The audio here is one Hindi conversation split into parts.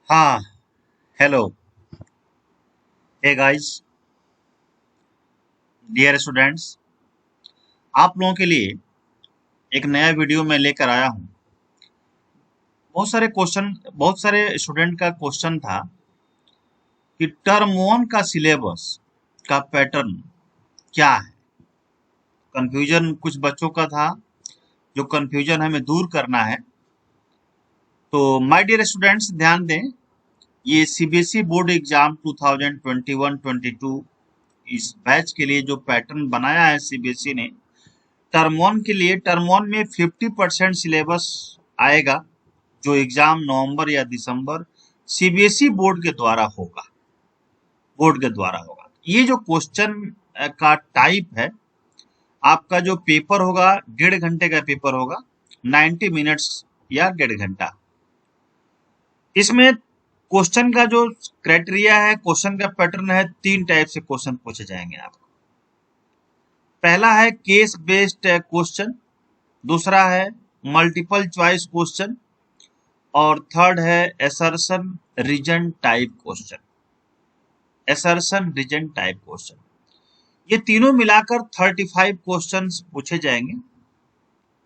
हाँ, hello, hey guys, dear students, आप लोगों के लिए एक नया वीडियो मैं लेकर आया हूँ। बहुत सारे स्टूडेंट का क्वेश्चन था कि टर्म वन का सिलेबस का पैटर्न क्या है। कंफ्यूजन कुछ बच्चों का था, जो कंफ्यूजन हमें दूर करना है। तो माय डियर स्टूडेंट्स, ध्यान दें, ये सीबीएसई बोर्ड एग्जाम 2021-22 इस बैच के लिए जो पैटर्न बनाया है सीबीएसई ने, टर्म वन के लिए, टर्म वन में 50% सिलेबस आएगा, जो एग्जाम नवंबर या दिसंबर सीबीएसई बोर्ड के द्वारा होगा। ये जो क्वेश्चन का टाइप है, आपका जो पेपर होगा 1.5 घंटे का पेपर होगा, 90 मिनट्स या 1.5 घंटा। इसमें क्वेश्चन का जो क्राइटेरिया है, क्वेश्चन का पैटर्न है, 3 टाइप से क्वेश्चन पूछे जाएंगे आपको। पहला है केस बेस्ड क्वेश्चन, दूसरा है मल्टीपल चॉइस क्वेश्चन, और थर्ड है assertion reason type question. Assertion reason type question, ये तीनों मिलाकर 35 क्वेश्चंस पूछे जाएंगे।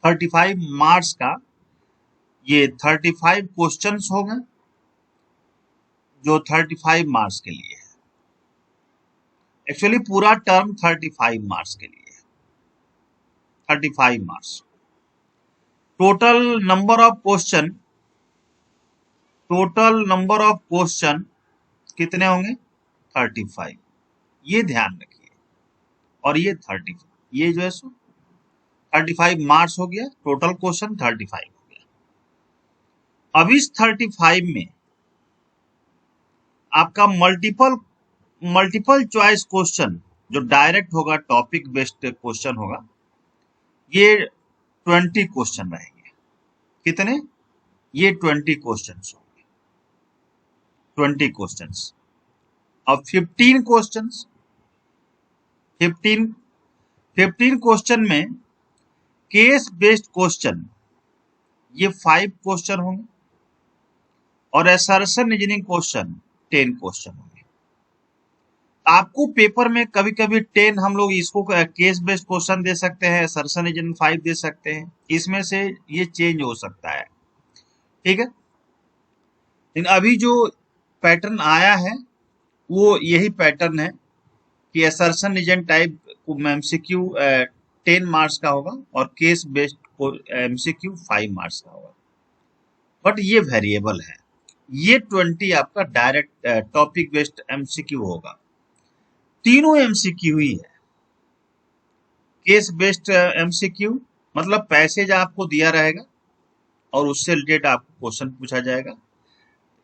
35 मार्क्स का ये 35 क्वेश्चंस होंगे, जो 35 मार्क्स के लिए है। एक्चुअली पूरा टर्म 35 मार्क्स के लिए है। 35 marks total number of question. Total number of question कितने होंगे? 35। ये ध्यान रखिए। और ये 30, ये जो है सो 35 मार्क्स हो गया, टोटल क्वेश्चन 35 हो गया। अब इस 35 में आपका मल्टीपल चॉइस क्वेश्चन जो डायरेक्ट होगा, टॉपिक बेस्ड क्वेश्चन होगा, ये 20 क्वेश्चन रहेंगे। कितने? ये 20 क्वेश्चन होंगे। 20 क्वेश्चन। अब 15 क्वेश्चन, 15 15 क्वेश्चन में केस बेस्ड क्वेश्चन ये 5 क्वेश्चन होंगे, और असर्शन रीजनिंग क्वेश्चन 10 क्वेश्चन होंगे। आपको पेपर में कभी कभी 10 हम लोग इसको केस बेस्ड क्वेश्चन दे सकते हैं, असर्शन रीजनिंग 5 दे सकते हैं, इसमें से ये चेंज हो सकता है। ठीक है, लेकिन अभी जो पैटर्न आया है वो यही पैटर्न है कि assertion reason type MCQ 10 marks का होगा, और केस बेस्ड एमसीक्यू 5 मार्क्स का होगा। बट ये वेरिएबल है। ये 20 आपका डायरेक्ट टॉपिक बेस्ड एमसीक्यू होगा। तीनों एमसीक्यू ही है। केस बेस्ड एमसीक्यू मतलब पैसेज आपको दिया रहेगा और उससे रिलेटेड आपको क्वेश्चन पूछा जाएगा।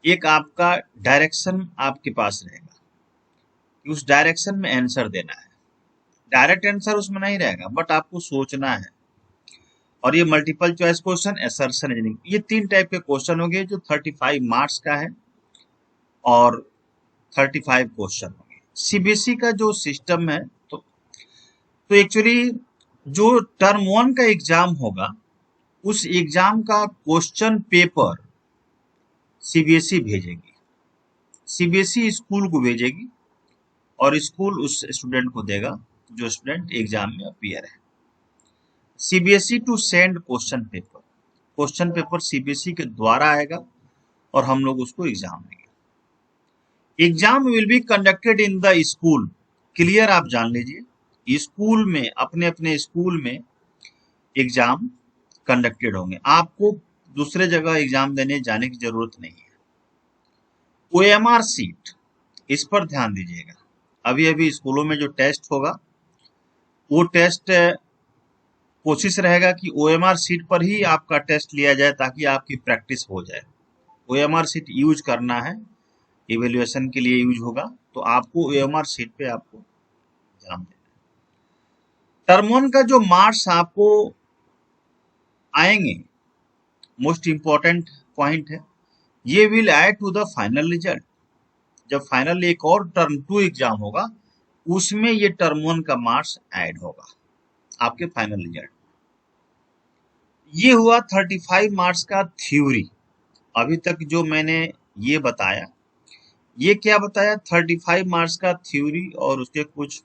एक आपका डायरेक्शन आपके पास रहेगा कि उस डायरेक्शन में आंसर देना है। डायरेक्ट आंसर उसमें नहीं रहेगा, बट आपको सोचना है। और ये multiple choice question, assertion reasoning, ये 3 टाइप के क्वेश्चन होंगे, जो 35 मार्क्स का है और 35 क्वेश्चन होंगे। सीबीएसई का जो सिस्टम है, तो एक्चुअली जो टर्म वन का एग्जाम होगा, उस एग्जाम का क्वेश्चन पेपर सीबीएसई भेजेगी। सीबीएसई स्कूल को भेजेगी और स्कूल उस स्टूडेंट को देगा जो स्टूडेंट एग्जाम में अपीयर है। CBSE to send question paper, question paper CBSE के द्वारा आएगा और हम लोग उसको एग्जाम देंगे। Exam will be conducted in the school. Clear, आप जान लीजिए, स्कूल में, अपने अपने स्कूल में एग्जाम कंडक्टेड होंगे। आपको दूसरे जगह एग्जाम देने जाने की जरूरत नहीं है। ओएमआर सीट, इस पर ध्यान दीजिएगा। अभी अभी स्कूलों में जो टेस्ट होगा, वो टेस्ट कोशिश रहेगा कि ओएमआर सीट पर ही आपका टेस्ट लिया जाए, ताकि आपकी प्रैक्टिस हो जाए। ओएमआर सीट यूज करना है, इवेल्युएशन के लिए यूज होगा, तो आपको ओएमआर सीट पे आपको एग्जाम देना है। टर्म वन का जो मार्क्स आपको आएंगे, मोस्ट इंपॉर्टेंट पॉइंट है, ये will add to the final result. जब फाइनल एक और टर्म टू एग्जाम होगा, उसमें ये टर्म वन का मार्क्स ऐड होगा आपके फाइनल रिजल्ट। ये हुआ 35 मार्क्स का थ्योरी। अभी तक जो मैंने ये बताया। ये क्या बताया? 35 मार्क्स का थ्योरी और उसके कुछ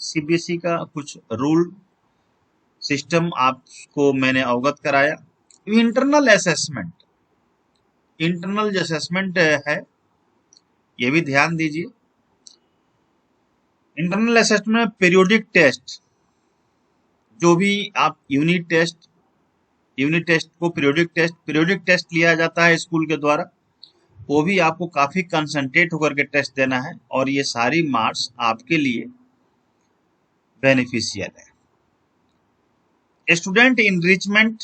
सीबीएसई का कुछ रूल सिस्टम आपको मैंने अवगत कराया। इंटरनल असेसमेंट, इंटरनल जो असेसमेंट है ये भी ध्यान दीजिए। इंटरनल असेसमेंट में पीरियोडिक टेस्ट, जो भी आप यूनिट टेस्ट को पीरियोडिक टेस्ट लिया जाता है स्कूल के द्वारा, वो भी आपको काफी कंसंट्रेट होकर के टेस्ट देना है और ये सारी मार्क्स आपके लिए बेनिफिशियल है। Student enrichment,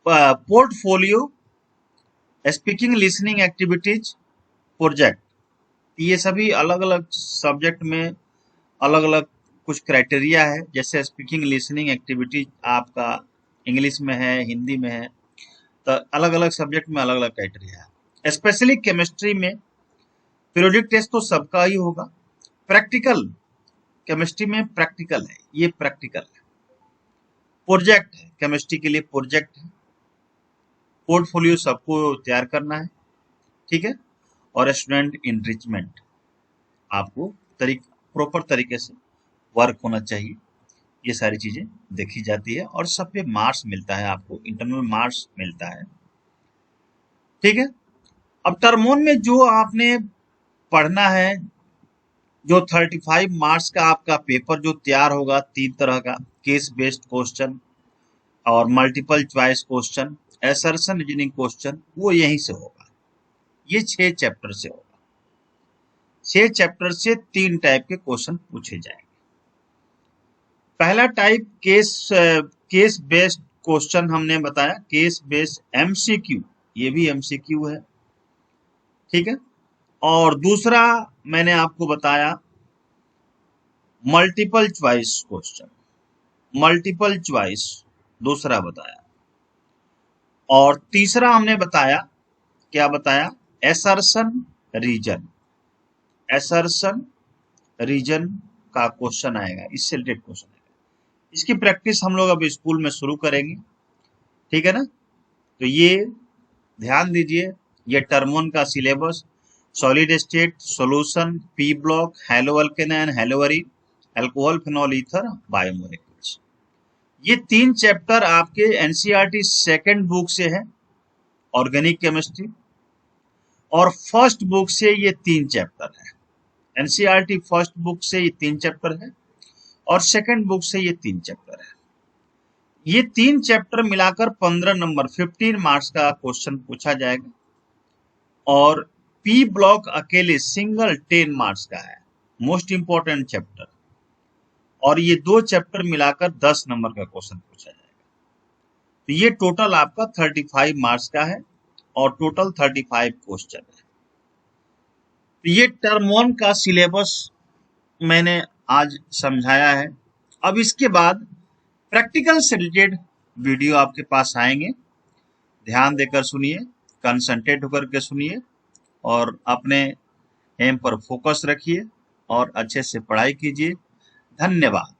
portfolio, speaking listening activities, project, ये सभी अलग अलग सब्जेक्ट में अलग अलग कुछ क्राइटेरिया है। जैसे स्पीकिंग लिसनिंग एक्टिविटीज आपका इंग्लिश में है, हिंदी में है, तो अलग अलग सब्जेक्ट में अलग अलग क्राइटेरिया है। स्पेशली केमिस्ट्री में पीरियोडिक टेस्ट तो सबका ही होगा। प्रैक्टिकल, केमिस्ट्री में प्रैक्टिकल है, ये प्रैक्टिकल है। प्रोजेक्ट है, केमिस्ट्री के लिए प्रोजेक्ट है। पोर्टफोलियो सबको तैयार करना है, ठीक है। और स्टूडेंट इनरिचमेंट, आपको प्रॉपर तरीके से वर्क होना चाहिए। ये सारी चीजें देखी जाती है और सब पे मार्क्स मिलता है, आपको इंटरनल मार्क्स मिलता है, ठीक है। अब टर्म 1 में जो आपने पढ़ना है, जो 35 मार्क्स का आपका पेपर जो तैयार होगा, 3 तरह का, केस बेस्ड क्वेश्चन और multiple choice question, assertion reasoning question, वो यहीं से होगा। ये 6 चैप्टर से होगा। 6 चैप्टर से 3 टाइप के क्वेश्चन पूछे जाएंगे। पहला टाइप केस बेस्ड क्वेश्चन हमने बताया, केस बेस्ड एमसीक्यू, ये भी एमसीक्यू है, ठीक है। और दूसरा मैंने आपको बताया multiple choice question, multiple choice दूसरा बताया। और तीसरा हमने बताया, क्या बताया? असर्शन रीजन, असर्शन रीजन का क्वेश्चन आएगा, इससे रिलेटेड क्वेश्चन आएगा। इसकी प्रैक्टिस हम लोग अब स्कूल में शुरू करेंगे, ठीक है ना। तो ये ध्यान दीजिए, ये टर्म 1 का syllabus, solid state, solution, P block, haloalkane, haloarene, alcohol, phenol ether, biomolecules, ये 3 चैप्टर आपके एनसीईआरटी सेकंड बुक से है, ऑर्गेनिक केमिस्ट्री, और फर्स्ट बुक से ये 3 चैप्टर है। एनसीईआरटी फर्स्ट बुक से ये 3 चैप्टर है और सेकंड बुक से ये 3 चैप्टर है। ये 3 चैप्टर मिलाकर 15 नंबर 15 मार्क्स का क्वेश्चन पूछा जाएगा और पी ब्लॉक अकेले सिंगल 10 मार्क्स का है, मोस्ट इंपॉर्टेंट चैप्टर, और ये 2 चैप्टर मिलाकर 10 नंबर का क्वेश्चन पूछा जाएगा। तो ये टोटल आपका 35 मार्क्स का है और टोटल 35 क्वेश्चन है। तो ये टर्म 1 का सिलेबस मैंने आज समझाया है। अब इसके बाद प्रैक्टिकल से रिलेटेड वीडियो आपके पास आएंगे, ध्यान देकर सुनिए, कंसंट्रेट होकर के सुनिए और अपने एम पर फोकस रखिए और अच्छे से पढ़ाई कीजिए। धन्यवाद।